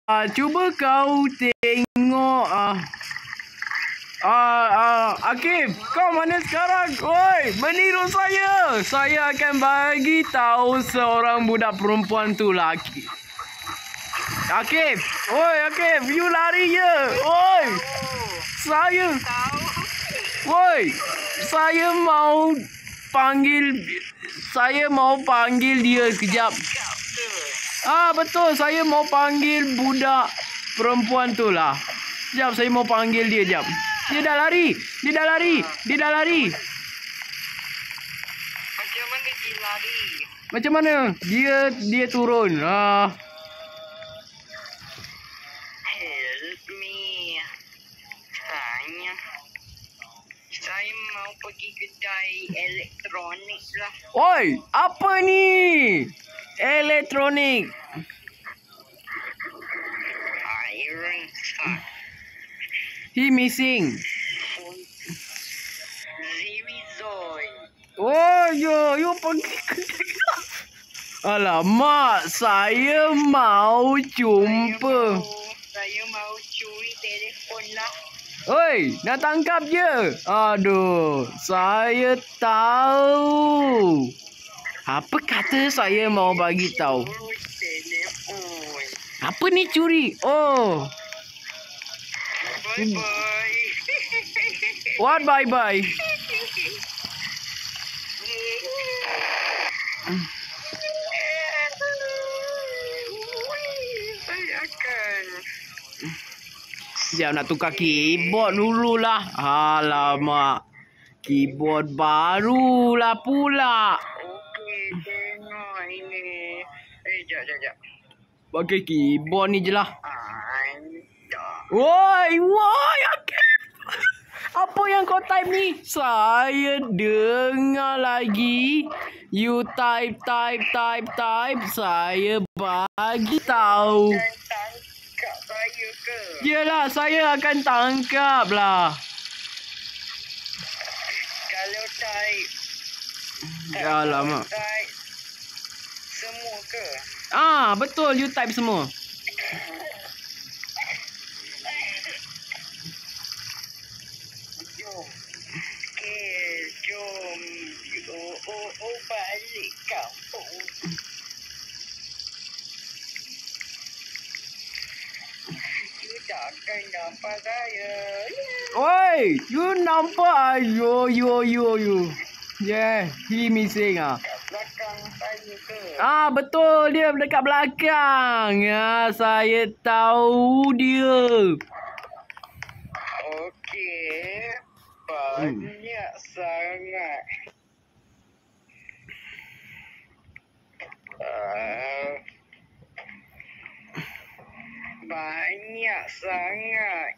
Cuba kau tengok Akif, kau mana sekarang? Oi, meniru saya. Saya akan bagi tahu seorang budak perempuan tu laki. Akif, oi Akif, you lari je. Oi. Saya mau panggil dia sekejap. Betul, saya mau panggil budak perempuan tu lah. Sekejap, saya mau panggil dia, jap. Dia dah lari. Macam mana dia lari? Macam mana? Dia turun. Help me. Saya mau pergi kedai elektronik lah. Oi, apa ni? Elektronik. Iron Star. He missing. Zirizoy. Oh, you pergi kedai. Alamak, saya mau jumpa. Saya mau curi telefon lah. Oi, nak tangkap je. Aduh, saya tahu. Apa kata saya mau bagi tahu? Telefon. Apa ni curi? Oh. Bye-bye. What bye-bye? Saya akan. Sekejap nak tukar keyboard dululah. Alamak. Keyboard barulah pula. Okey, tengok ini. Jap. Pakai keyboard ni je lah. Anda. Woi, Akif. Apa yang kau type ni? Saya dengar lagi. You type. Saya bagi tahu. Tangkap saya ke? Yelah, saya akan tangkap lah. Kalau type. Alamak. Type semua ke? Betul. You type semua. Jom. Okay, jom. Balik kampung. You takkan nampak saya. Oi, you nampak? You. Yeah, he missing Kat belakang saya ke? Betul, dia dekat belakang. Saya tahu dia. Okey. Banyak sangat. Banyak sangat.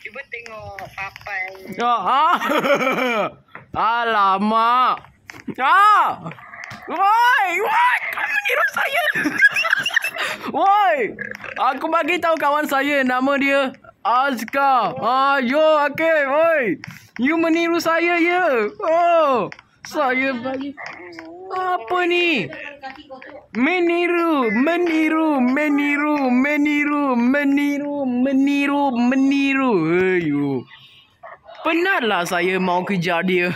Cuba tengok papan. Alamak. Woi, kau meniru saya. Woi, aku bagi tahu kawan saya, nama dia Azkar. Yo, Akif, woi. You meniru saya je. Saya bagi. Apa ni? Meniru. Ayo. Penatlah saya mau kejar dia.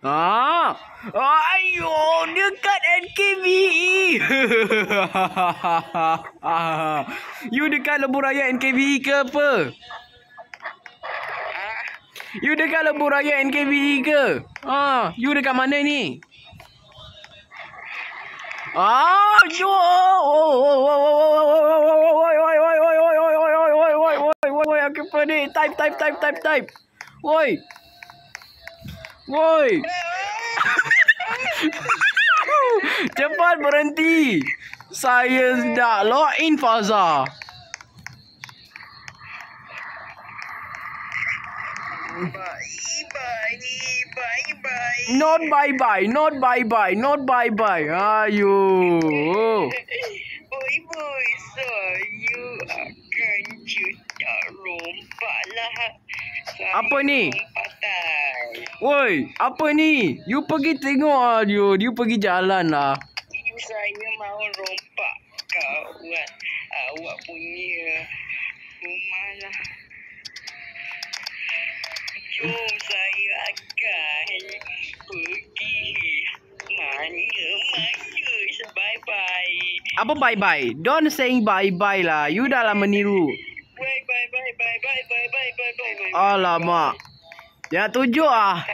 Ayo, dekat NKVE. You dekat lebuh raya NKVE ke apa? You dekat lebuh raya NKVE ke? You dekat mana ni? You. Aku pening. Type. Woi. Cepat berhenti. Saya dah login Faza. Bye. Not bye bye. Ayo. Boy, saya akan juta rompak lah. Apa ni? Patai. Woi, apa ni? You pergi tengok you pergi jalan lah. Saya mau rompak kawan awak punya rumah lah. Jom saya akan pergi mana-mana. Bye-bye. Apa bye-bye? Don't saying bye-bye lah. You dah lah meniru. Bye-bye. Alamak. Ya tujuh ah.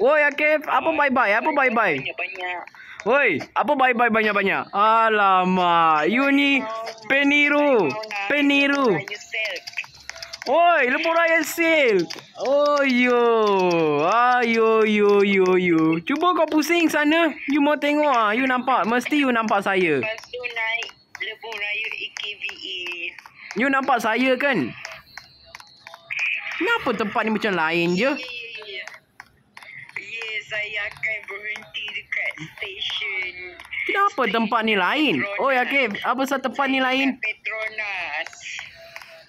Woi Akif, apa bye-bye? Apa bye-bye? Banyak-banyak. Woi, apa bye-bye banyak-banyak? Alamak, you ni peniru. Peniru. Woi, lebuh raya sale. Oh yo. Yo. Cuba kau pusing sana. You mau tengok ah. You nampak, mesti you nampak saya. Lepas tu naik lebuh raya AKVA. You nampak saya kan? Kenapa tempat ni macam lain je? Ya, saya akan berhenti dekat stesen. Kenapa tempat ni lain? Oh Akif, apa sebab tempat ni lain? Petronas.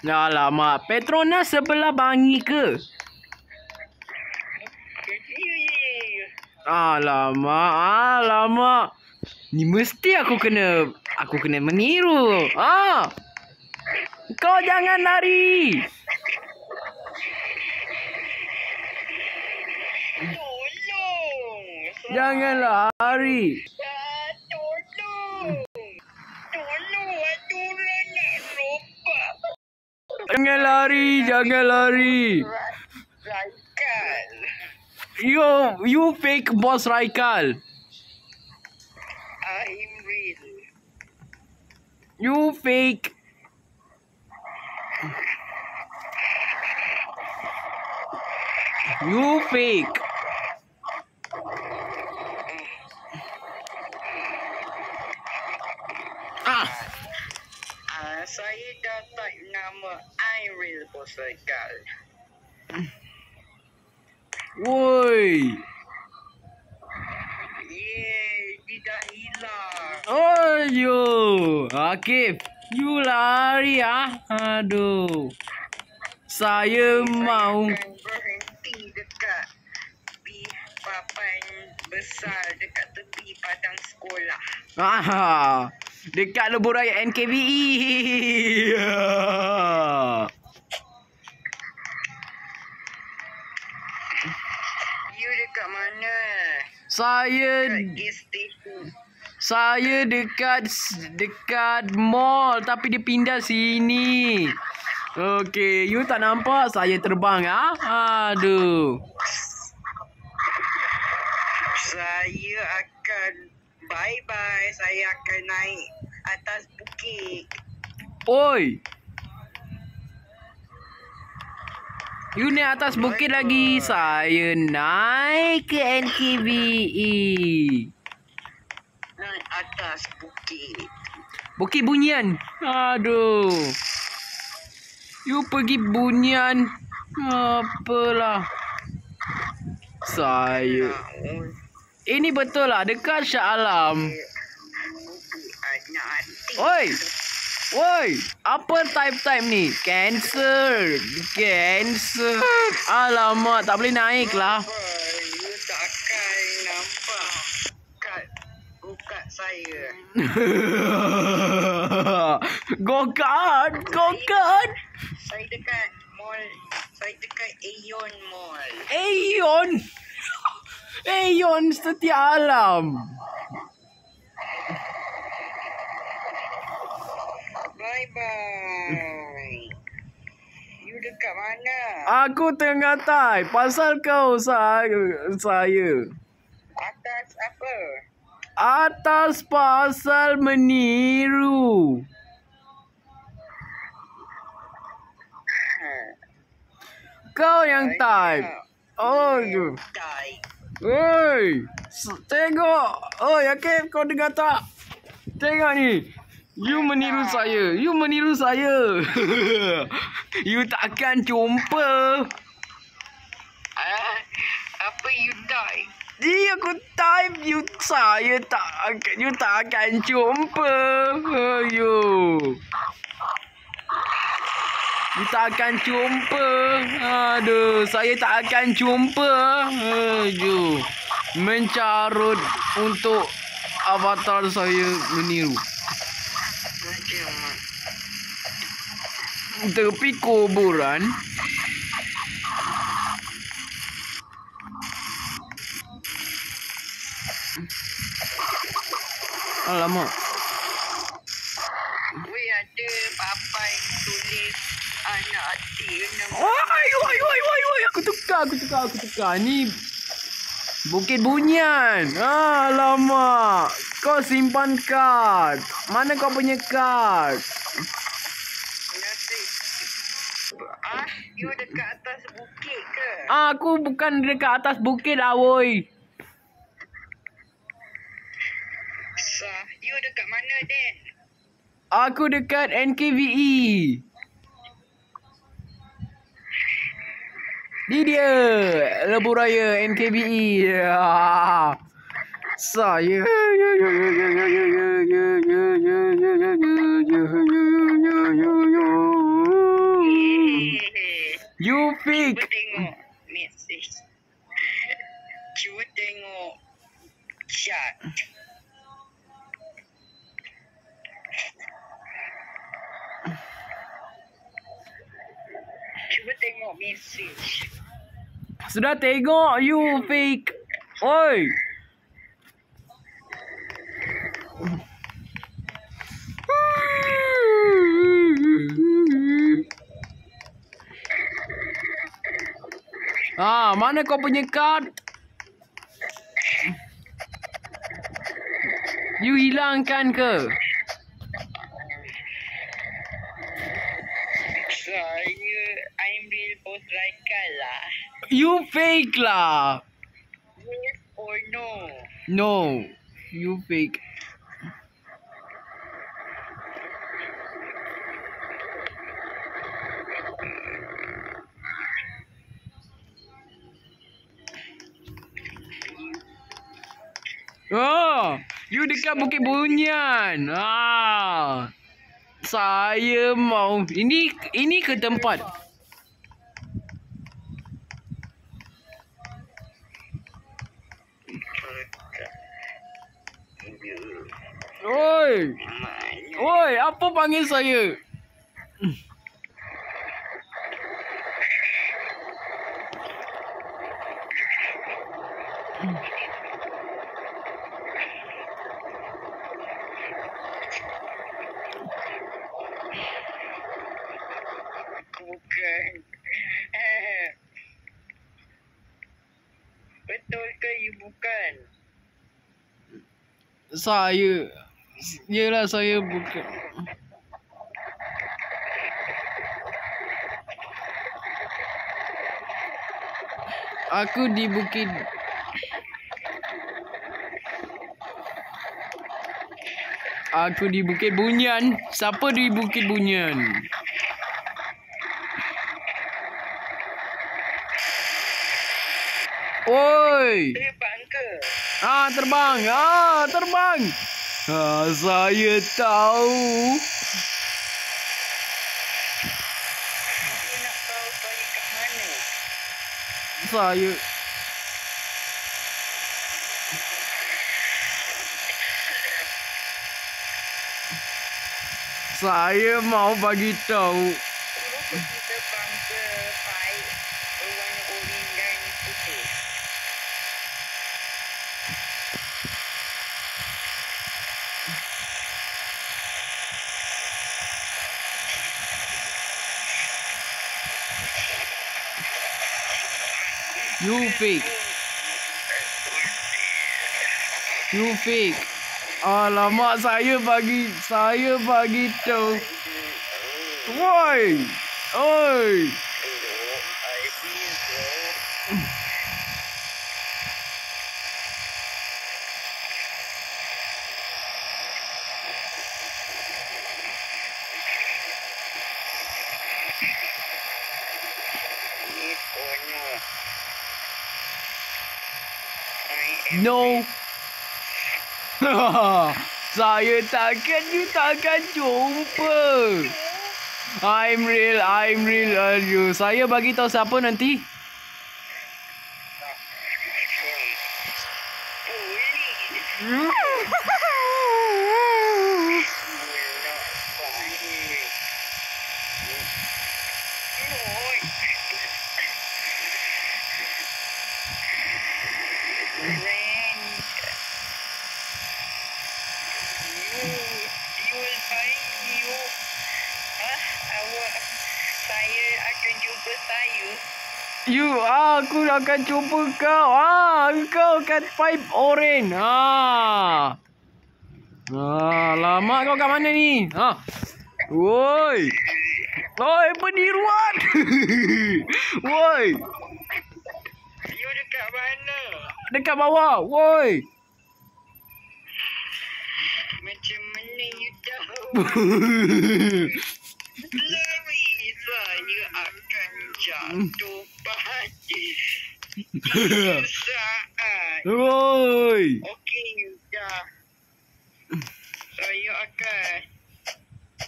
Alamak, Petronas sebelah Bangi ke? Ya. Alamak. Ni mesti aku kena meniru. Kau jangan lari. Tolong. Jangan lari. Tolong. Aturan nak rompak. Jangan lari. Raikal. You fake boss Raikal. I'm real. You fake. Saya dah type nama I'm real Bos Raikal. Woi. Dia dah hilang. Oh yo. Akif, you lari ah. Aduh. Saya mau akan berhenti dekat papan besar dekat tepi padang sekolah. Dekat lebuh raya NKVE. You dekat mana? Saya dekat mall tapi dia pindah sini. Okey, you tak nampak saya terbang ah? Aduh. Saya akan bye-bye. Saya akan naik atas bukit. Oi. You naik atas bukit lagi. Saya naik ke NKVE. Naik atas bukit. Bukit Bunyian. Aduh. You pergi Bunyian. Apalah. Saya. Ini betul lah. Dekat Shah Alam. Oi. Apa type ni? Cancer. Alamak. Tak boleh naik lah. You takkan nampak go-kart saya. Go-kart. Saya dekat mall. Saya dekat Aeon Mall. Aeon Setia Alam. Bye-bye. You dekat mana? Aku tengah type. Pasal kau saya. Atas apa? Atas pasal meniru. Kau yang type. Oh, tu. Type. Oi, tengok. Oh, Akif, kau dengar tak? Tengok ni. You meniru saya. You takkan jumpa. Apa you type? Dia aku type you tak akan jumpa. Ayo. You tak akan jumpa. Aduh, saya tak akan jumpa. Aduh. Mencarut untuk avatar saya meniru. Tepi kuburan. Alamak. Weh, ada papai tulis anak hati. Oi. Aku tukar. Ni Bukit Bunyan. Alamak. Kau simpan kad. Mana kau punya kad? Nasi. You dekat atas bukit ke? Aku bukan dekat atas bukit lah, woi. You dekat mana, Den? Aku dekat NKVE. Ni dia lebuh raya NKVE. Saya you fake. Cuba tengok message. Cuba tengok chat. Cuba tengok message. Sudah tengok, you fake. Oi. Mana kau punya kad? You hilangkan ke? I'm real boss Raikal lah. You fake lah. Yes or no? No, you fake. You dekat Bukit Bunyan. Saya mau. Ini ke tempat? Oi, apa panggil saya? Bukan. Betul ke you bukan? Yelah, saya bukan. Aku di Bukit. Aku di Bukit Bunyan. Siapa di Bukit Bunyan? Oi. Terbang ke? Terbang. Terbang. Saya tahu. You nak tahu saya kat mana? Saya mau bagi tahu. Cuba pergi terbang ke paip berwarna oranye dan putih. You fake. Alamak, saya bagi tahu. Woi. No. Saya takkan you takkan jumpa. I'm real. Aduh, saya bagi tahu siapa nanti. Saya akan jumpa saya. Aku akan jumpa kau. Kau kat pipe oren. Lama kau kat mana ni? Woi. Oi, peniruan. Woi. You dekat mana? Dekat bawah. Woi. Macam mana you tahu? Lari, saya akan jatuh pagi. Saat. Woi. Okey, dah. Saya akan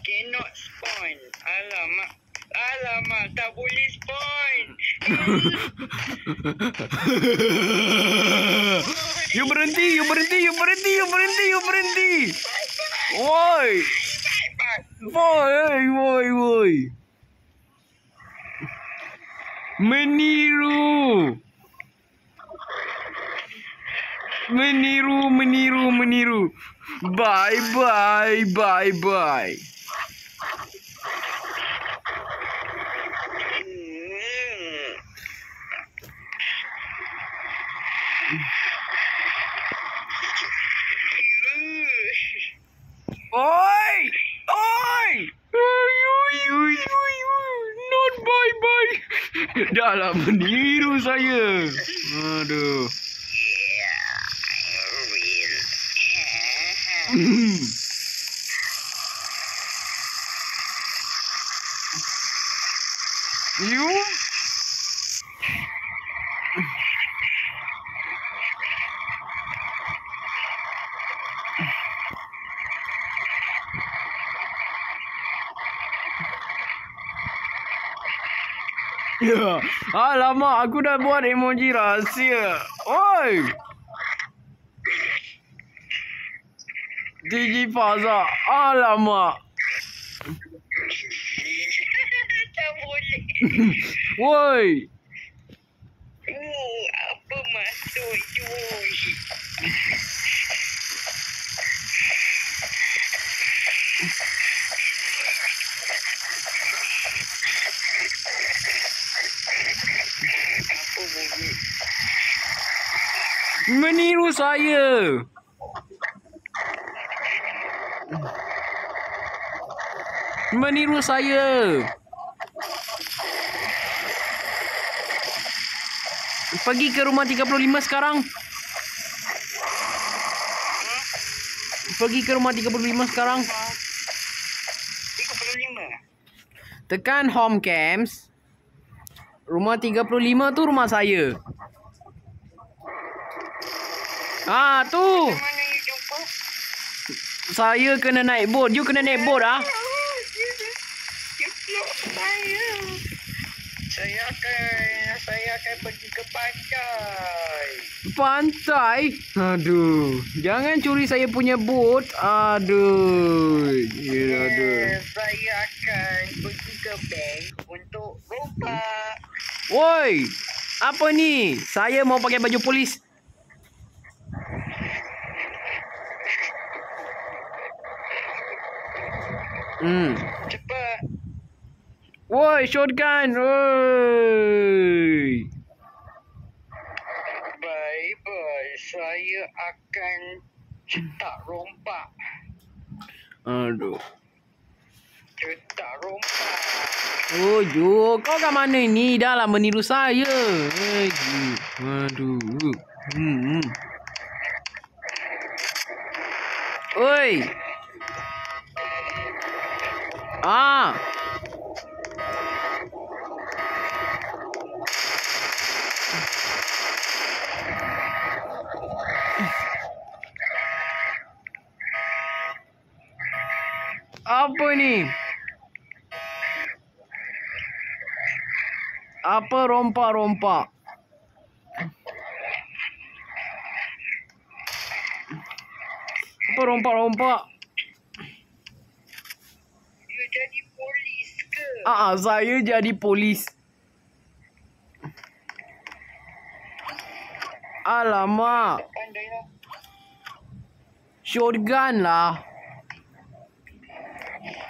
cannot spawn. Alamak, tak boleh spawn. You berhenti. Woi. Woi. Meniru. Bye. Oi. Not bye. Dah lah meniru saya. Aduh. You? Ya, alamak, aku dah buat emoji rahsia. Oi. Gigi Faza, alamak. Tak boleh. Woi. Apa maksud you? Apa bunyi? Meniru saya. Pergi ke rumah 35 sekarang. Pergi ke rumah 35 sekarang. 35? Tekan home cams. Rumah 35 tu rumah saya. Tu. Mana you jumpa? Saya kena naik boat. You kena naik boat ah. You peluk saya. Saya akan pergi ke pantai. Pantai? Aduh. Jangan curi saya punya boat. Aduh. Saya akan pergi ke bank untuk rompak. Woi. Apa ni? Saya mau pakai baju polis. Cepat. Woi, shotgun. Woi. Bye. Saya akan cetak rompak. Aduh. Cetak rompak. Oh, Jo. Kau kat mana ni? Dah lah meniru saya. Aduh. Oi. Apa ni? Apa rompak-rompak? Apa rompak-rompak? You jadi polis ke? Saya jadi polis. Alamak. Pandai lah. Shotgun lah.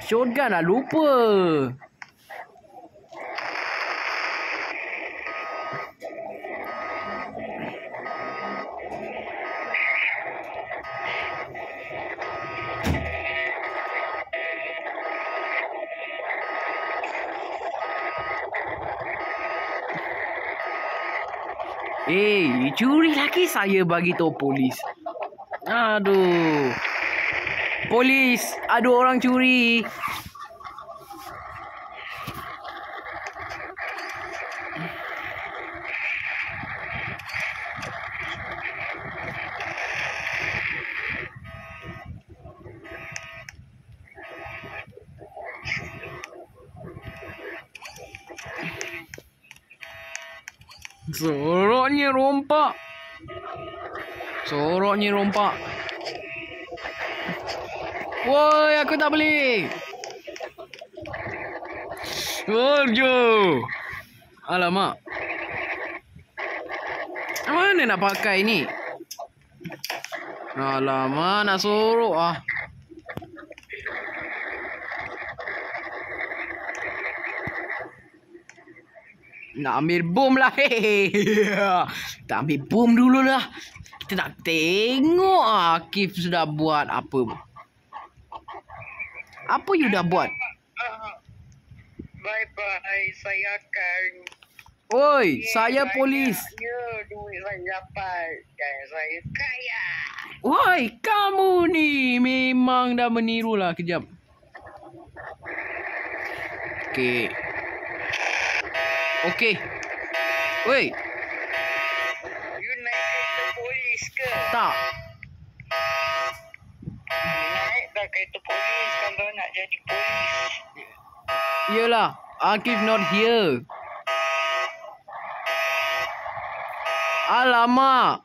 Shotgun lah, lupa. Curi lagi saya bagi tahu polis. Aduh. Polis, ada orang curi. Soroknya rompak. Soroknya rompak. Woi, aku tak boleh. Aduh. Alamak. Mana nak pakai ni? Alamak, nak sorok ah. Nak ambil bom lah. Kita ambil bom dulu lah. Kita nak tengok Akif sudah buat apa. Apa you dah buat? Bye-bye. Saya akan... Oi, saya polis. Ya, duit saya dapat. Dan saya kaya. Woi, kamu ni memang dah meniru lah. Kejap. Okey. Okey. Woi. You naik kereta polis ke? Tak. Naik dah kereta polis kalau nak jadi polis. Yelah, Akif not here. Alamak.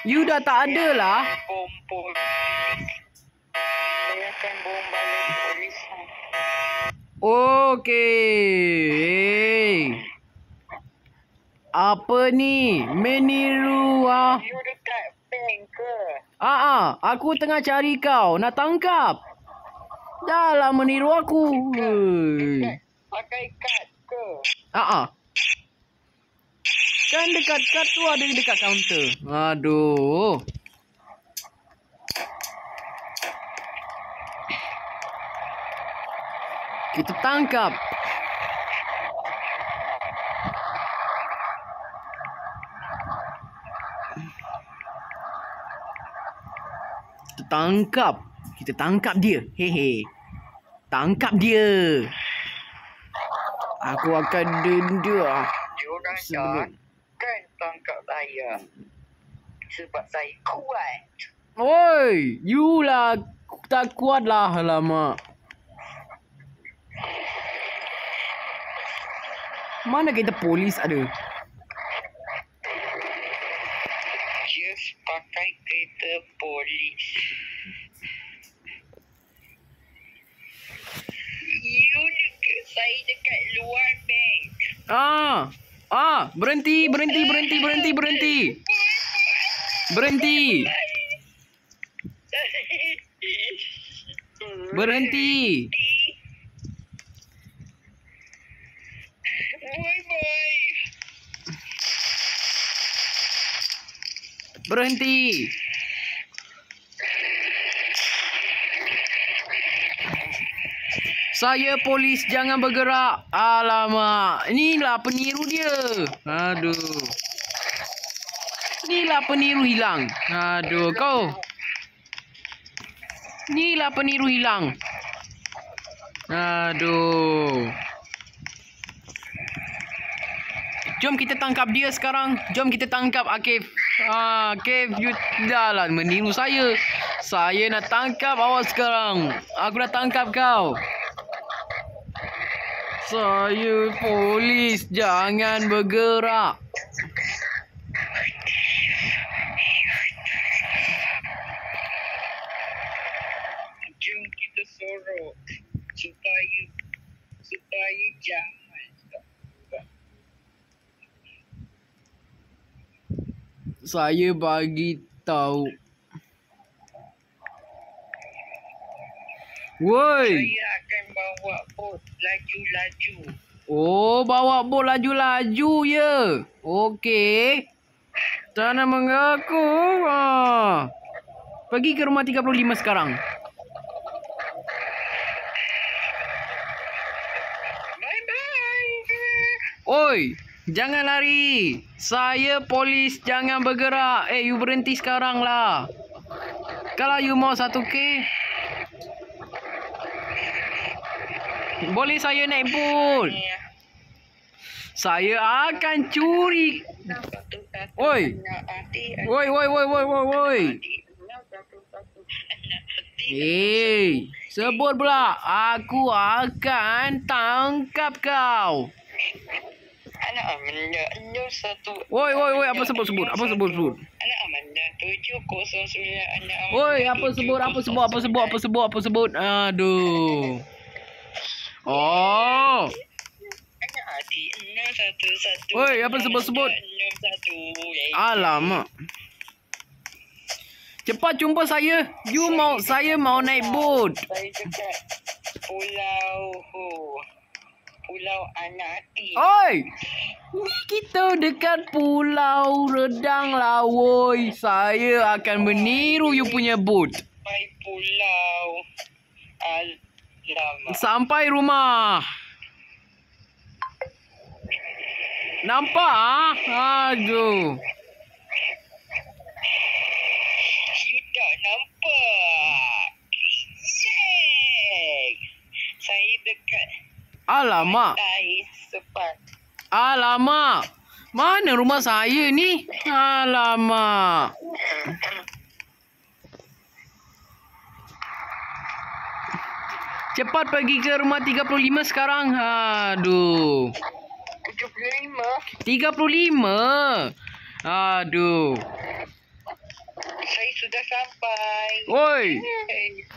You dah tak ada lah. Bom polis. Saya akan bom balik polis. Okey. Apa ni? Meniru ah. You dekat bank ke? Aku tengah cari kau. Nak tangkap. Dah lah meniru aku. Pakai kad ke? Kan dekat kad tu ada dekat kaunter. Aduh. Kita tangkap. Kita tangkap dia. Hehe. Tangkap dia. Aku akan denda. Diorang kan tangkap saya. Sebab saya kuat. Oi, you lah tak kuat lah. Alamak. Mana kita polis ada? Just pakai kereta polis. You dekat, saya dekat luar bank. Berhenti. Berhenti. Saya polis, jangan bergerak. Alamak, inilah peniru dia. Aduh. Inilah peniru hilang. Aduh, kau. Inilah peniru hilang. Aduh. Jom kita tangkap dia sekarang. Jom kita tangkap Akif. Akif, you dah lah meniru saya. Saya nak tangkap awak sekarang. Aku dah tangkap kau. Saya polis, jangan bergerak. Jom kita sorok supaya jangan. Saya bagi tahu. Woi. Saya akan bawa bot laju-laju. Oh, bawa bot laju-laju ya. Okey. Tanah mengaku. Pergi ke rumah 35 sekarang. Bye-bye. Oi, jangan lari. Saya polis, jangan bergerak. You berhenti sekarang lah. Kalau you mau 1K, boleh saya naik bot. Saya akan curi. Oi. Woi. Sebut pula. Aku akan tangkap kau. Anak Amanda 01. Woi. Apa sebut? Apa sebut? Anak Amanda 709. Anak Amanda. Woi, apa sebut? Aduh. Oh. Anak Adi 011. Woi, apa sebut? 01. Alamak. Cepat jumpa saya. Saya mau naik bot. Saya dekat Pulau Anati. Oi. Ni kita dekat Pulau Redang lah, woi. Saya akan meniru you punya bot. Sampai Pulau Alamak. Sampai rumah. Nampak? Aduh. You tak nampak. Yeay. Saya dekat Alamak. Tai Sepat. Alamak. Mana rumah saya ni? Alamak. Cepat pergi ke rumah 35 sekarang. Aduh. 35. Aduh. Saya sudah sampai. Woi. Yeay.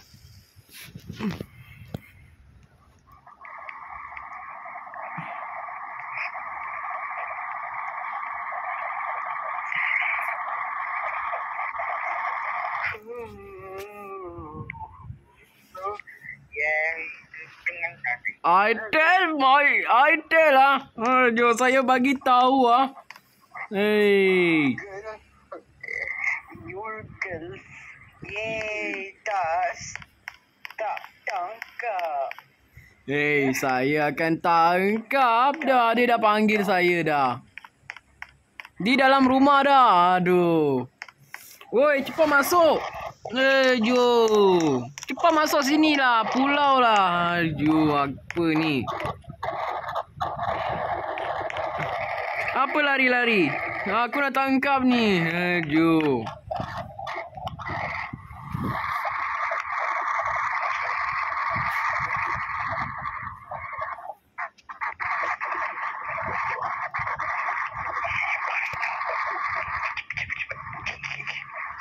Itel lah. Aduh, saya bagi tahu ah. Hey. Yurgel. Yeay, tak tangkap. Hey, saya akan tangkap dah. Dia dah panggil saya dah. Di dalam rumah dah. Aduh. Woi, cepat masuk. Aduh. Cepat masuk sini lah. Pulau lah. Aduh, apa ni? Apa lari-lari? Aku nak tangkap ni. Aduh.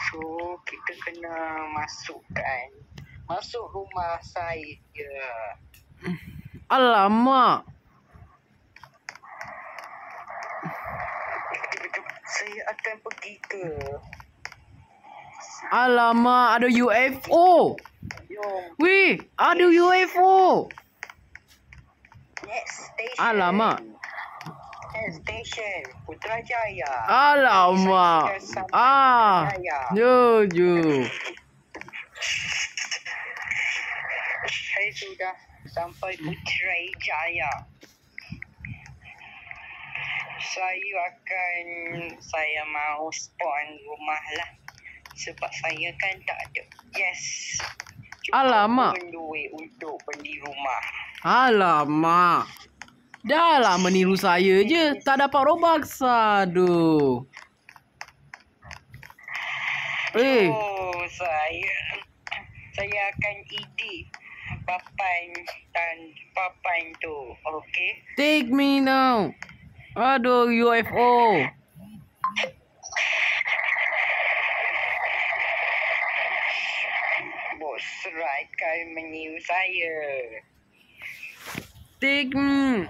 So, kita kena masuk rumah saya. Alamak. Saya akan pergi ke Alamak, ada UFO. Wih, ada UFO. next station. Alamak. Next station Putrajaya. Alamak. Jujur. Saya sudah sampai Putrajaya. Saya mau spawn rumah lah. Sebab saya kan tak ada. Yes. Alamak. Cukup duit untuk beli rumah. Alamak. Dah lah meniru saya je. Tak dapat Robux. Aduh. Oh, saya akan edit papan tu. Okay? Take me now. Aduh, UFO. Bos Raikal meniru saya. Take me.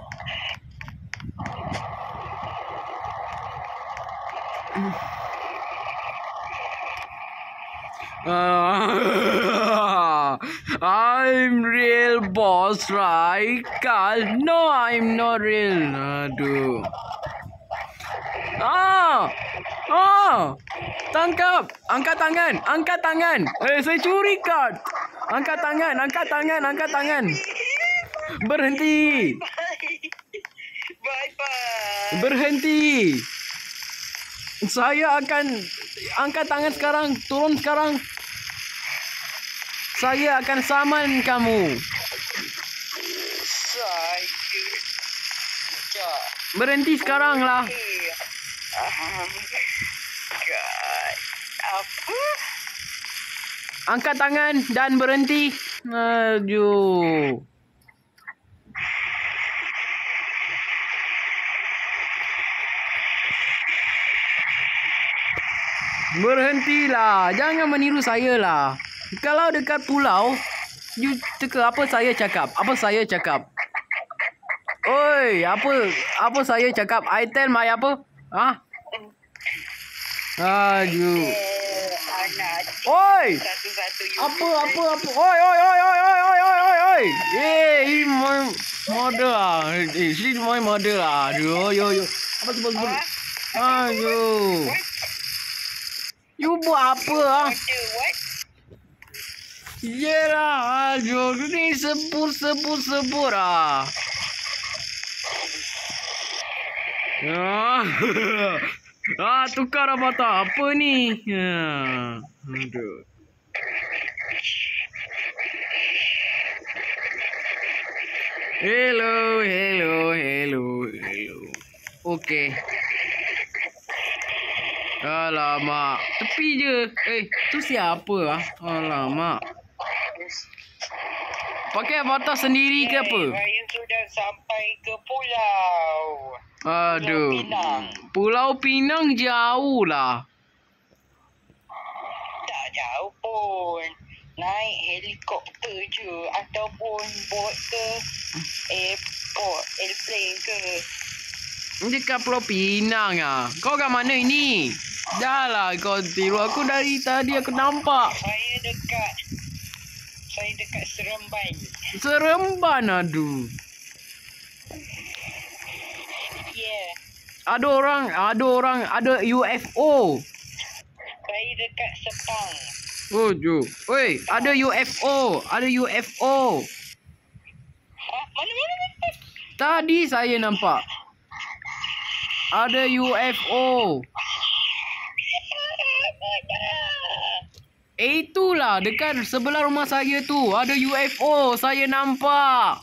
I'm real boss Raikal. No, I'm not real. Aduh. Tangkap. Angkat tangan. Angkat tangan. Saya curi kad. Angkat tangan. Angkat tangan. Angkat tangan. Berhenti. Bye-bye. Berhenti. Saya akan angkat tangan sekarang. Turun sekarang. Saya akan saman kamu. Berhenti sekarang lah. Apa? Angkat tangan dan berhenti. Aduh. Berhentilah. Jangan meniru saya lah. Kalau dekat pulau, you teka apa saya cakap? Apa saya cakap? Oi, apa saya cakap? I tell my apa? Ah? Aduh. Oi! Apa? Oi. He my mother ah. She's my mother ah. Aduh, yo. Apa sebut? Aduh. You buat apa ah? Yelah, aduh, ni sebut ah. Tukar mata apa ni? Aduh. Hello. Okey. Alamak, tepi je. Tu siapa ah? Alamak. Pakai avatar sendiri ke apa? Saya sudah sampai ke pulau. Aduh. Pinang. Pulau Pinang jauh lah. Tak jauh pun. Naik helikopter je ataupun bot ke airplane ke. Dekat Pulau Pinang ah. Kau kat mana ini? Dah lah kau tiru aku dari tadi aku nampak. Saya dekat Seremban. Seremban aduh. Yeah. Ada UFO. Saya dekat Sepang. Oh, Jo. Oi, ada UFO. Mana? Tadi saya nampak. Ada UFO. Itulah dekat sebelah rumah saya tu. Ada UFO. Saya nampak.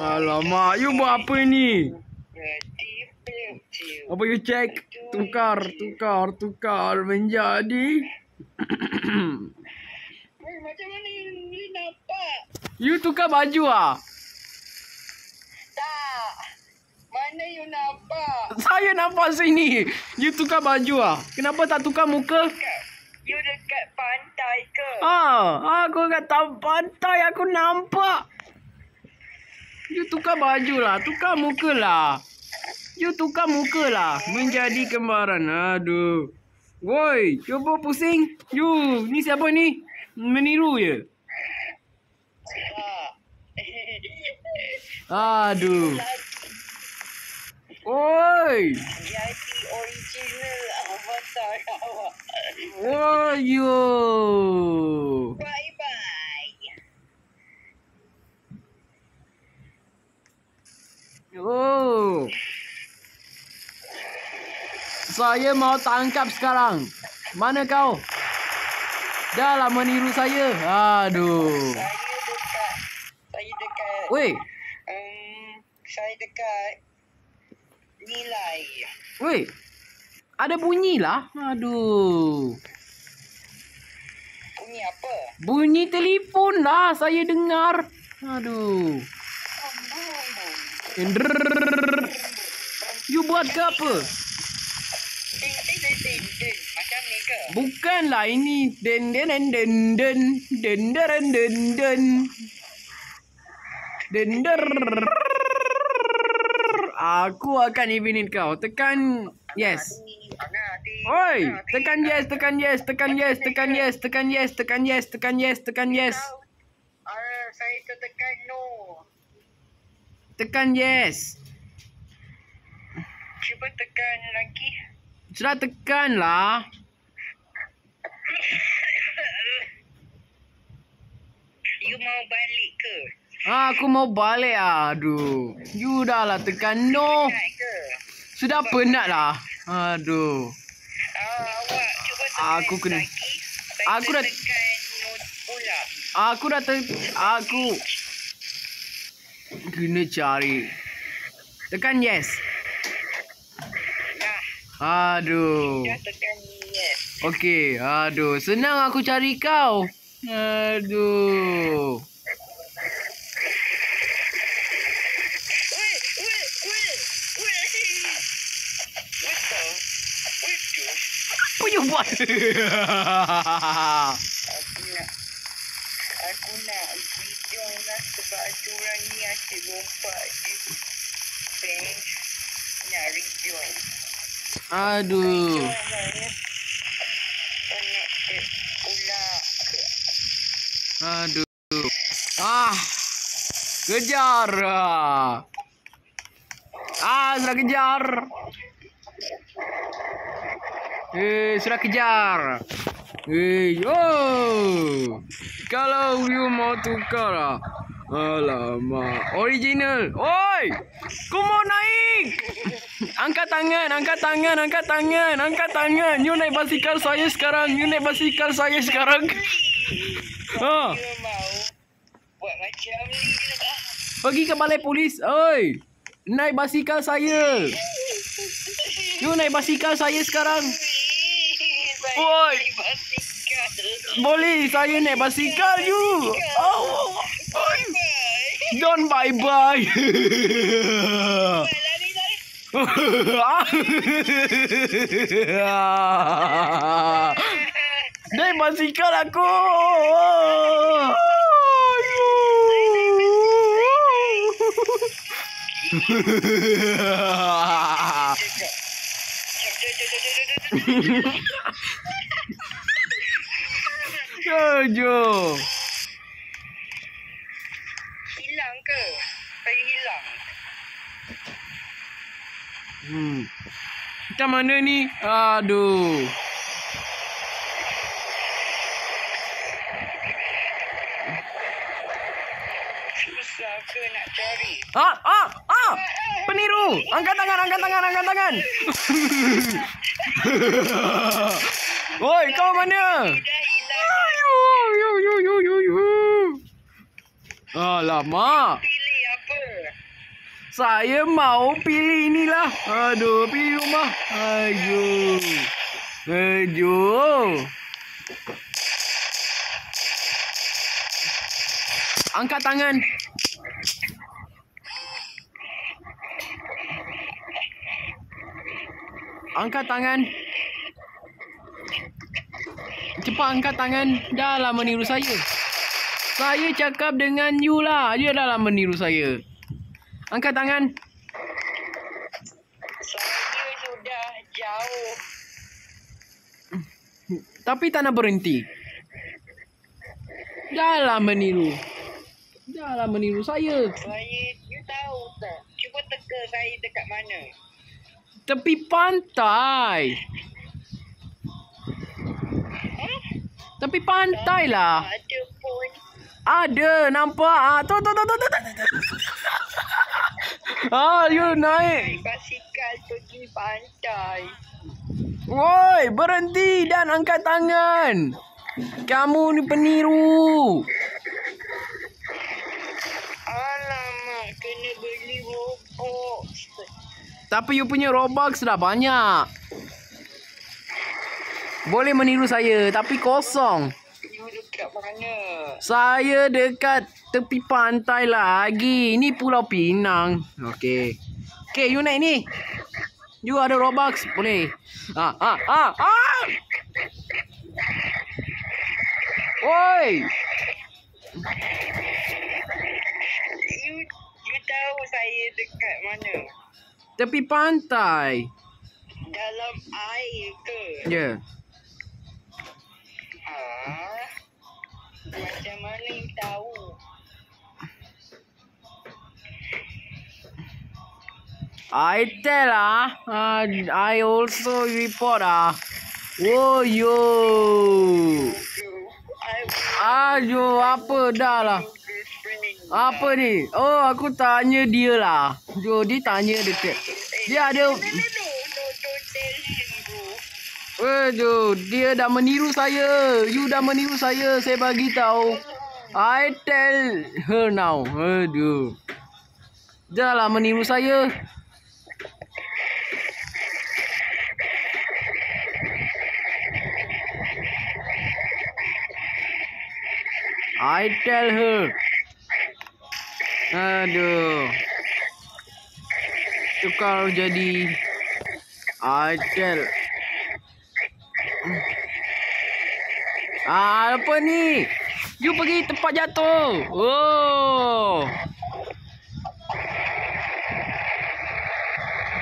Alamak. You buat apa ni? Apa you check? Tukar menjadi. Macam mana you nampak? You tukar baju ah? Tak. Mana you nampak? Saya nampak sini. You tukar baju ah? Kenapa tak tukar muka? You dekat pantai ke? Aku kat pantai aku nampak. You tukar baju lah. Tukar muka lah. You tukar muka lah. Menjadi kembaran. Aduh. Woi, cuba pusing. You, ni siapa ni? Meniru je. Aduh. Oi. Jadi original avatar awak. Woyo. Bye-bye. Oh. Saya mau tangkap sekarang. Mana kau? Dah lah meniru saya. Aduh. Saya dekat Weh, Saya dekat nilai. Woi. Ada bunyi lah. Aduh. Bunyi apa? Bunyi telefon lah. Saya dengar. Aduh. You buat ke apa? Macam ni ke? Bukanlah ini. Den den den den den den den den den den den. Aku akan infinite kau. Tekan yes. Oi, tekan yes, tekan yes, tekan yes, tekan yes, tekan yes, tekan yes, tekan yes, tekan yes. Saya tertekan no. Tekan yes. Cuba tekan lagi. Sudah tekan lah. You mau balik ke? Aku mau balik. Aduh. You dah lah tekan no. Penat ke? Sudah penat lah. Aduh. Awak cuba tekan Aku kena. lagi. Aku dah. Tekan no pula. Aku dah aku kena cari. Tekan yes. Dah. Aduh. Dah tekan yes. Okey. Aduh. Senang aku cari kau. Aduh. Apa you buat? Aku nak video lah sebab ada orang ni asyik lompat di bench nak video. Aduh. Connected pula ke? Aduh. Kejar. Sudah kejar. Sudah kejar. Kalau you mau tukar alamak. Original. Oi! Ku mau naik. Angkat tangan, angkat tangan, angkat tangan, angkat tangan. You naik basikal saya sekarang. You naik basikal saya sekarang. Ha. Dia mau buat macam ni juga. Pergi ke balai polis. Oi! Naik basikal saya. You naik basikal saya sekarang. Oi! Basikal. Boleh saya naik basikal you. Oh. Bye-bye. Don't bye-bye. Lari-lari. Naik basikal aku. Jojo. Hilang ke? Saya hilang. Macam mana ni? Aduh. Susah ke nak cari? Peniru. Angkat tangan, angkat tangan, angkat tangan. Oi, kau mana? Dah hilang. Alamak. Pilih apa? Saya mau pilih inilah. Aduh, pilih rumah. Aduh. Angkat tangan. Angkat tangan. Cepat angkat tangan. Dah lah meniru saya. Saya cakap dengan you lah. Dia dah lah meniru saya. Angkat tangan. Saya sudah jauh. Tapi tak nak berhenti. Dah lah meniru. Dah lah meniru saya. You tahu tak? Cuba teka saya dekat mana? Tepi pantai. Tepi pantai lah. Ada pun. Ada, nampak. Tu. You naik. Basikal pergi pantai. Woi, berhenti dan angkat tangan. Kamu ni peniru. Alamak, kena beli mobil. Tapi you punya Robux dah banyak. Boleh meniru saya, tapi kosong. You dekat mana? Saya dekat tepi pantai lagi. Ini Pulau Pinang. Okey. Okey, you naik ni. You ada Robux, boleh. Oi. You tahu saya dekat mana? Tepi pantai. Dalam air ke? Ya. Yeah. Macam mana you tahu? I tell I also report Oh yo. Aduh, apa dah lah. Apa ni? Oh, aku tanya dia lah. Jo, dia tanya dekat. Dia ada. Aduh, dia dah meniru saya. You dah meniru saya. Saya bagi tahu. I tell her now. Aduh. Dah lah meniru saya. I tell her. Aduh. Tukar jadi I tell. Apa ni? You pergi tempat jatuh. Oh.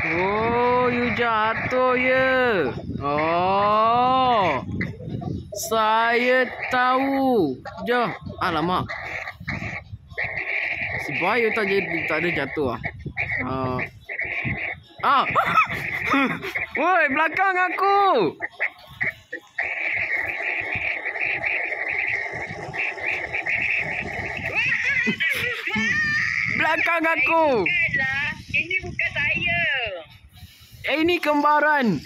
Oh, you jatuh ya. Oh. Saya tahu. Jom. Alamak. Sebab you tak ada jatuh Woi, belakang aku. Belakang aku. Ini bukan saya. Ini kembaran.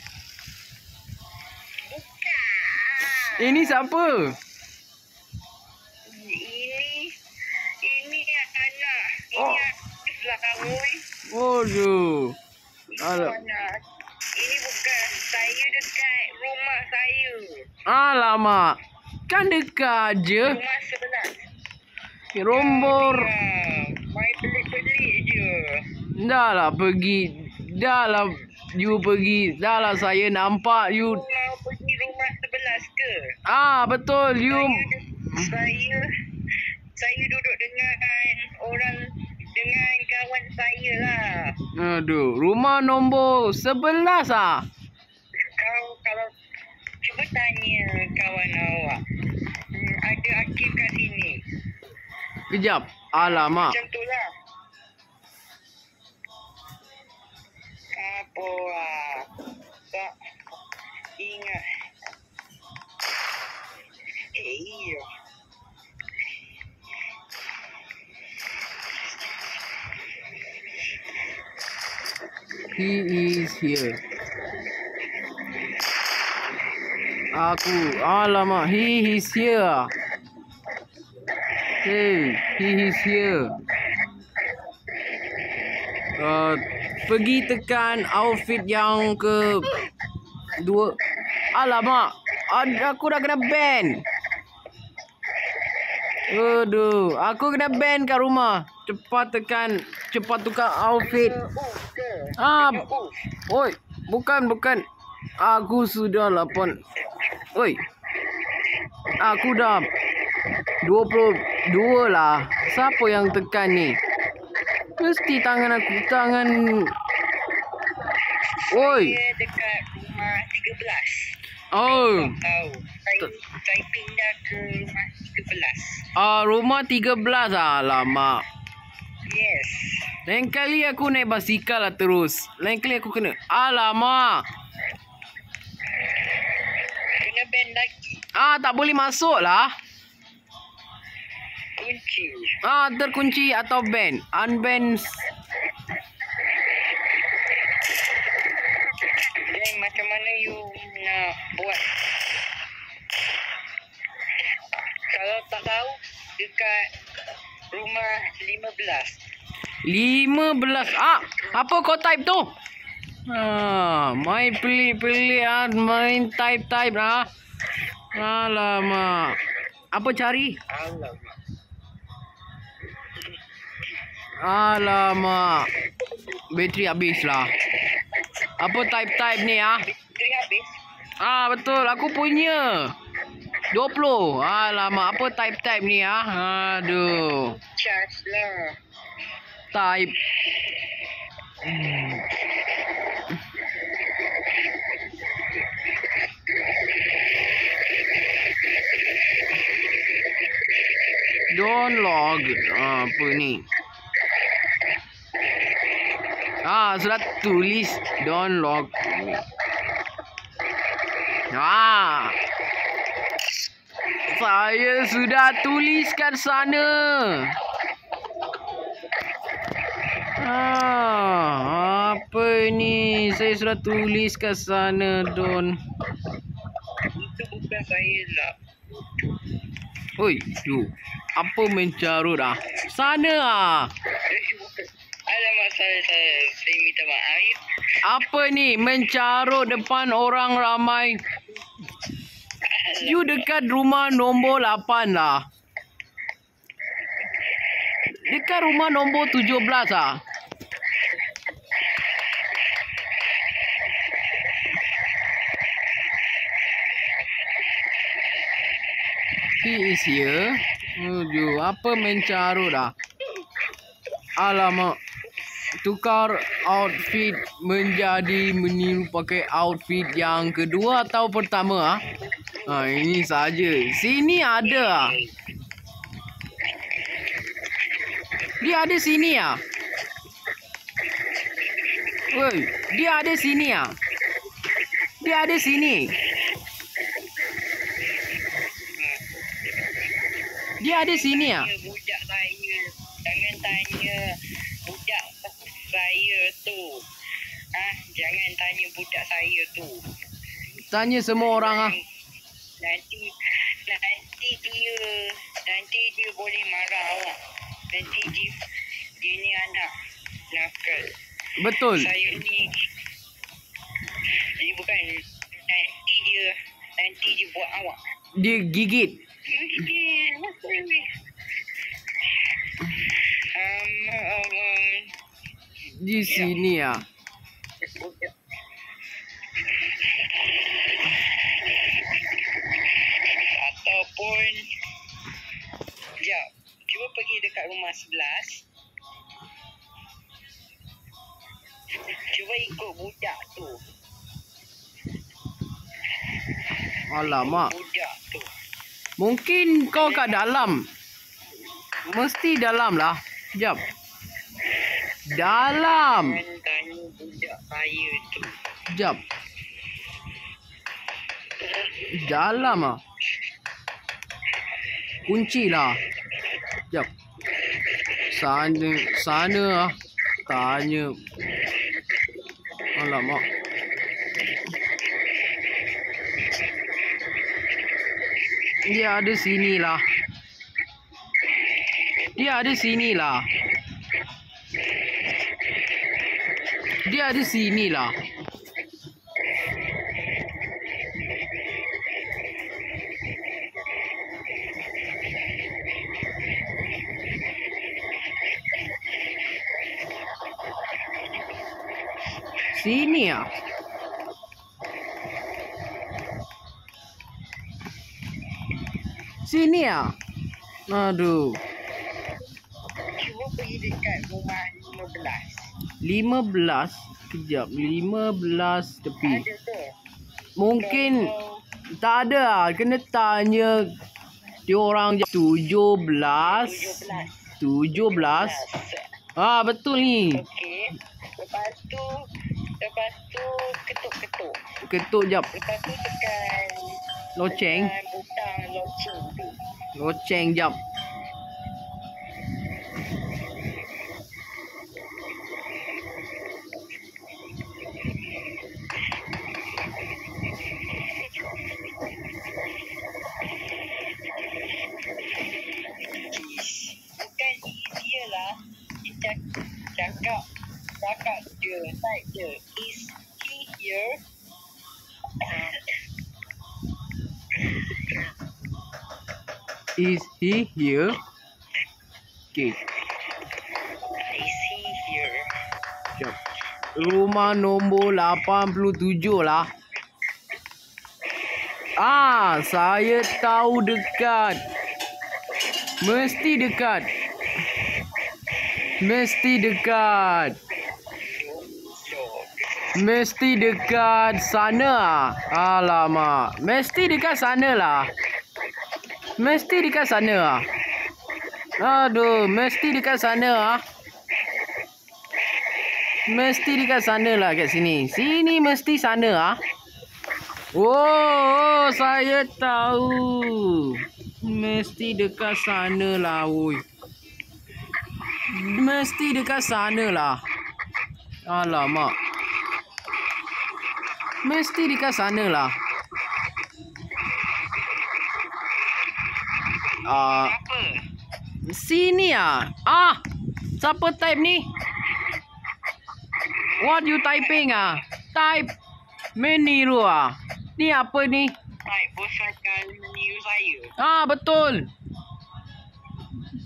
Bukan. Ini siapa? Ini anak. Oh. Ini sebelah kamu. Waduh. Anak. Ini bukan saya dekat rumah saya. Alamak. Kan dekat je. Rumah sebelah. Rombor. Main pelik-pelik je. Dah lah pergi. Dah lah you pergi. Dah lah saya nampak you. Mau pergi rumah sebelah ke? Betul you. Saya duduk dengan orang, dengan kawan saya lah. Aduh, rumah nombor 11 Kalau cuba tanya kawan awak. Ada Akif kat sini. Kejap. Alamak. Macam tu lah. Apa lah. Tak ingat. Iya. He is here. Alamak, he is here. Hey, he is here. Pergi tekan outfit yang ke 2. Alamak, aku dah kena ban. Aduh, aku kena ban kat rumah. Cepat tukar outfit. Oi, bukan. Aku sudah 8. Oi. Aku dah 22 lah. Siapa yang tekan ni? Mesti tangan aku. Oi. Saya dekat rumah 13. Oh. Tahu. Saya pindah ke rumah 13. Rumah 13 Alamak. Yes. Lain kali aku naik basikal lah terus. Lain kali aku kena. Alamak. Kena ban lagi. Tak boleh masuk lah. Kunci. Terkunci atau ban. Unban. Dan macam mana you nak buat? Kalau tak tahu, dekat rumah 15. 15. Apa kau type tu? Main pelik-pelik main type-type Alamak. Apa cari? Alamak. Bateri habis lah. Apa type-type ni Bateri habis. Betul. Aku punya 20. Alamak. Apa type-type ni Aduh. Charge lah. Type. Don't log. Apa ni? Sudah tulis don't log. Saya sudah tuliskan sana. Apa ni? Saya sudah tulis kat sana, Don. Itu bukan saya lah. Oi, apa mencarut Sana Alamak, saya minta maaf ya. Apa ni? Mencarut depan orang ramai. You dekat rumah nombor 8 lah. Dekat rumah nombor 17 He is here. Apa mencarut Alamak. Tukar outfit menjadi meniru pakai outfit yang kedua atau pertama ini saja. Sini ada Dia ada sini Woi, dia ada sini Dia ada sini. Dia ada sini Budak saya. Jangan tanya budak saya tu. Jangan tanya budak saya tu. Tanya semua orang Nanti dia boleh marah awak. Nanti dia ni anak nakal. Betul. Saya ni bukan nanti dia buat awak. Dia gigit. Di sini Ataupun cuba pergi dekat rumah 11. Cuba ikut budak tu. Alamak. Budak tu. Mungkin kau kat dalam. Mesti dalam lah. Sekejap. Dalam. Jangan tanya budak saya tu. Sekejap. Dalam kunci lah. Sekejap. Sana tanya. Alamak. Dia ada sini lah. Dia ada sini lah. Dia ada sini lah. Sini Sini Aduh. Cuba pergi dekat rumah 15. 15. Kejap. 15 tepi. Ada tu. Mungkin tak ada. Kena tanya dia orang 17. 17. Betul ni. Okey. Lepas tu ketuk-ketuk. Ketuk jap. Lepas tu tekan Loceng. butang loceng tu. Loceng jap. Bukan dia lah. Dia cakap je. Type je. Is Is he here? Okay. I see here. Jap. Rumah nombor 87 lah. Saya tahu dekat. Mesti dekat. Mesti dekat sana lah. Alamak. Mesti dekat sana lah. Aduh, mesti dekat sana lah. Mesti dekat sana lah kat sini. Sini mesti sana lah. Oh, saya tahu. Mesti dekat sana lah, oi. Mesti dekat sana lah. Alamak. Mesti dekat sana lah. Apa? Sini ah. Siapa type ni? What you typing ah? Type meniru ah. Ni apa ni? Baik, bos akan meniru saya. Betul.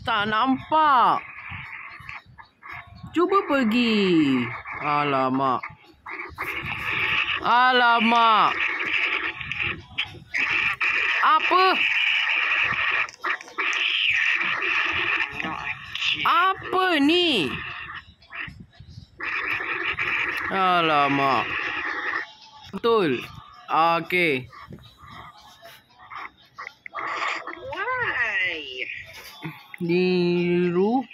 Tak nampak. Cuba pergi. Alamak. Apa? Apa ni? Alamak. Betul. Okey. Why? Niru.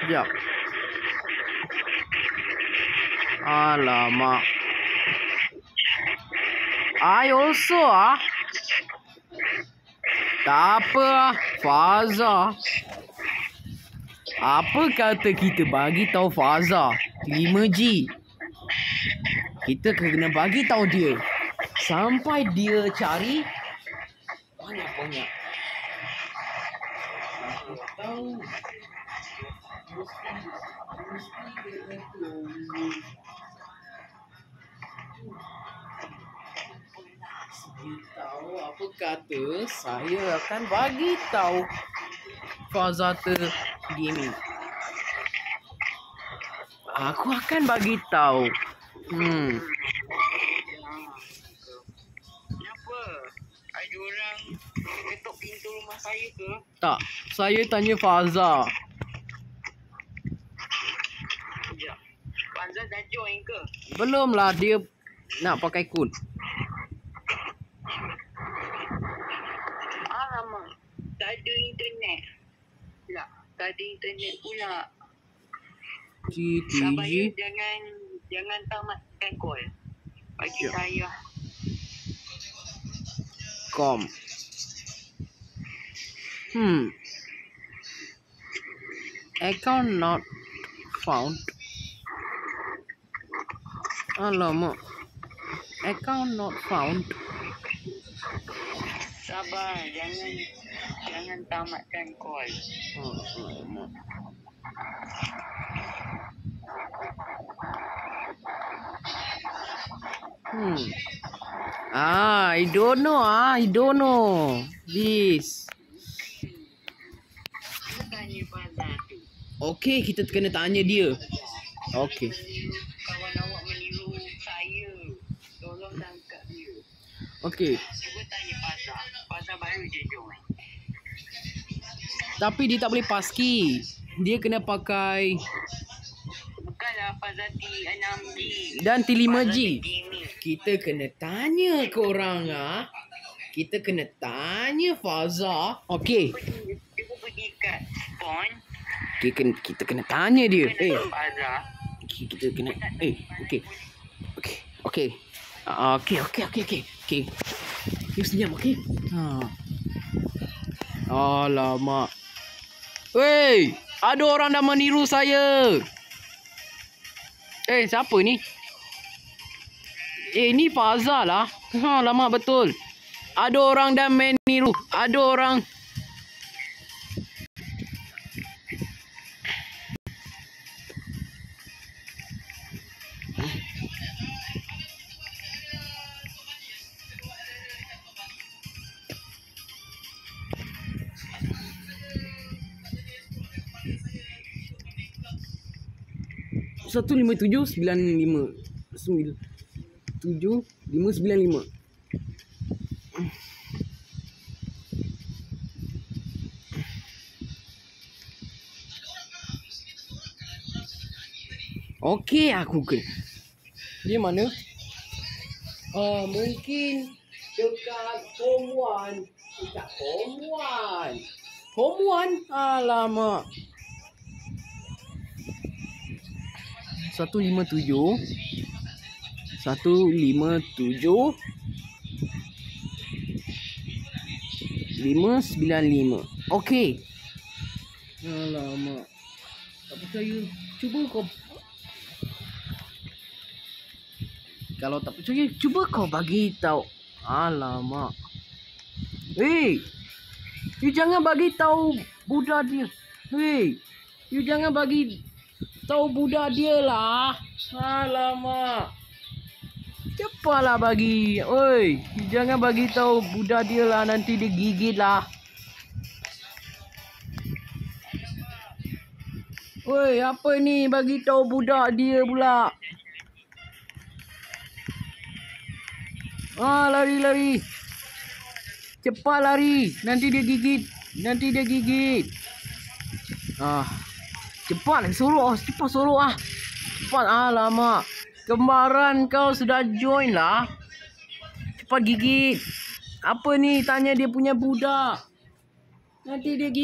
Sekejap. Alamak. I also tak apa Faza. Apa kata kita bagi tahu Faza 5G? Kita kena bagi tahu dia sampai dia cari banyak-banyak. Aku tahu. Tahu apa kata saya akan bagi tahu Fazata Gaming. Aku akan bagi tahu. Kenapa? Ada orang ketuk pintu rumah saya ke? Tak, saya tanya Faza. Sekejap. Fazal dah join ke? Belum lah, dia nak pakai kod. Alamak. Tak ada internet. Tak ada internet pula. Sabar ya, GTG. jangan tamatkan call. Bagi Siap. saya. Com. Account not found. Alamak. Account not found. Sabar, jangan tamatkan call. Alamak. I don't know. This. Tanya Fazal tu. Okay, kita kena tanya dia. Okay. Kawan awak meniru saya. Tolong tangkap dia. Okay. Cuba tanya Fazal. Fazal baru je join. Tapi dia tak boleh paski. Dia kena pakai Bukanlah Fazal T6G. dan T5G. Gaming. Kita kena tanya korang Kita kena tanya Faza. Okay. Cuba pergi kat spawn. Kita kena tanya dia. Fazal. Kita kena Okay. Okay. You senyap, okay? Alamak. Wey, ada orang dah meniru saya. Siapa ni? Ni Faza lah. Lama betul. Ada orang dah meniru. Ada orang. 15795 Okey, aku ke. Dia mana? Mungkin dekat Home 1. Dekat Home 1. Home 1? Alamak. 157 595. Okey. Alamak. Tak percaya. Cuba kau. Kalau tak percaya, cuba kau bagi tahu. Alamak. Hey, you jangan bagi tahu budak dia. Hey, you jangan bagi tahu budak dia lah. Alamak. Cepatlah bagi. Oi, you jangan bagi tahu budak dia lah, nanti dia gigit lah. Oi, apa ni bagi tahu budak dia pula? Lari. Cepat lari. Nanti dia gigit. Cepat suruh. Cepat. Alamak. Kembaran kau sudah join lah. Cepat gigit. Apa ni? Tanya dia punya budak. Nanti dia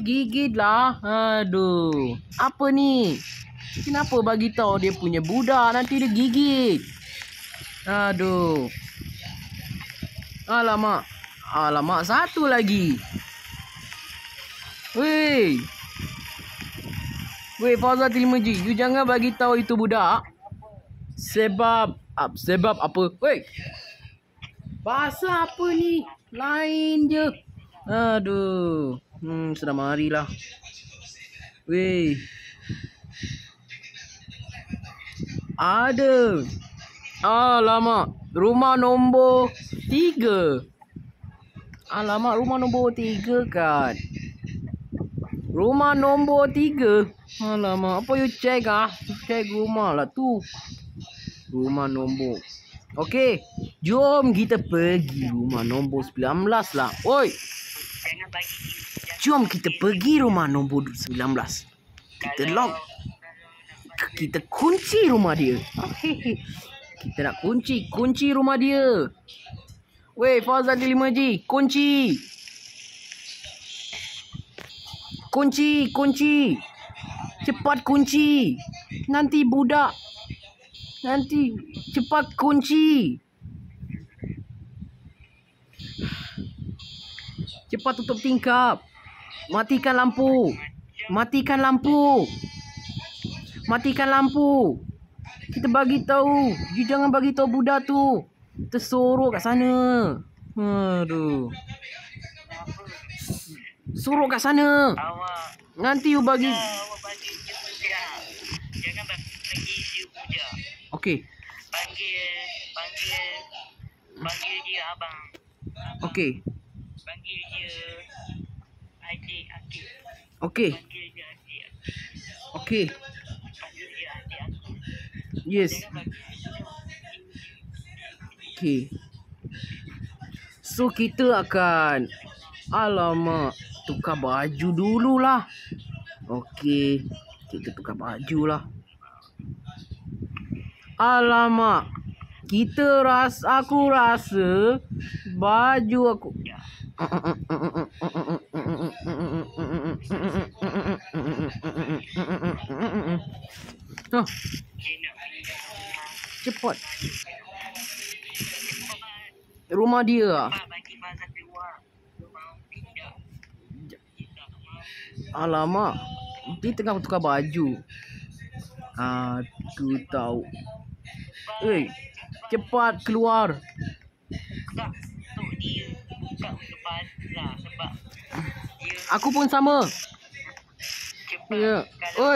gigit lah. Aduh. Apa ni? Kenapa bagi tahu dia punya budak? Nanti dia gigit. Aduh. Alamak, satu lagi. Weh, Fauzat 5G, you jangan bagi tahu itu budak. Sebab apa? Weh, bahasa apa ni? Lain je. Aduh. Sudah marilah. Weh. Ada. Alamak, rumah nombor 3. Alamak, rumah nombor 3 kan. Rumah nombor 3. Alamak, apa you check ah? Check rumah lah tu. Rumah nombor. Okey, jom kita pergi rumah nombor 19 lah. Oi. Jom kita pergi rumah nombor 19. Kita lock. Kita kunci rumah dia. Kita nak kunci rumah dia. Weh, Fauzat 5G, kunci. Cepat kunci. Nanti cepat kunci. Cepat tutup tingkap. Matikan lampu. Kita bagi tahu. You jangan bagi tahu budak tu. Tersorok kat sana. Aduh. Sorok kat sana. Nanti you bagi. Jangan bagi dia budak. Okey. Panggil dia abang. Okey. Panggil dia adik. Okey. Panggil dia adik. Okey. Panggil dia adik. Yes. Okey. So kita akan tukar baju dululah. Okey. Kita tukar baju lah. Alamak. Aku rasa baju aku. Cepat. Rumah dia. Alamak. Dia tengah tukar baju. Aku tahu. Cepat keluar. Aku pun sama. Ya. Oi.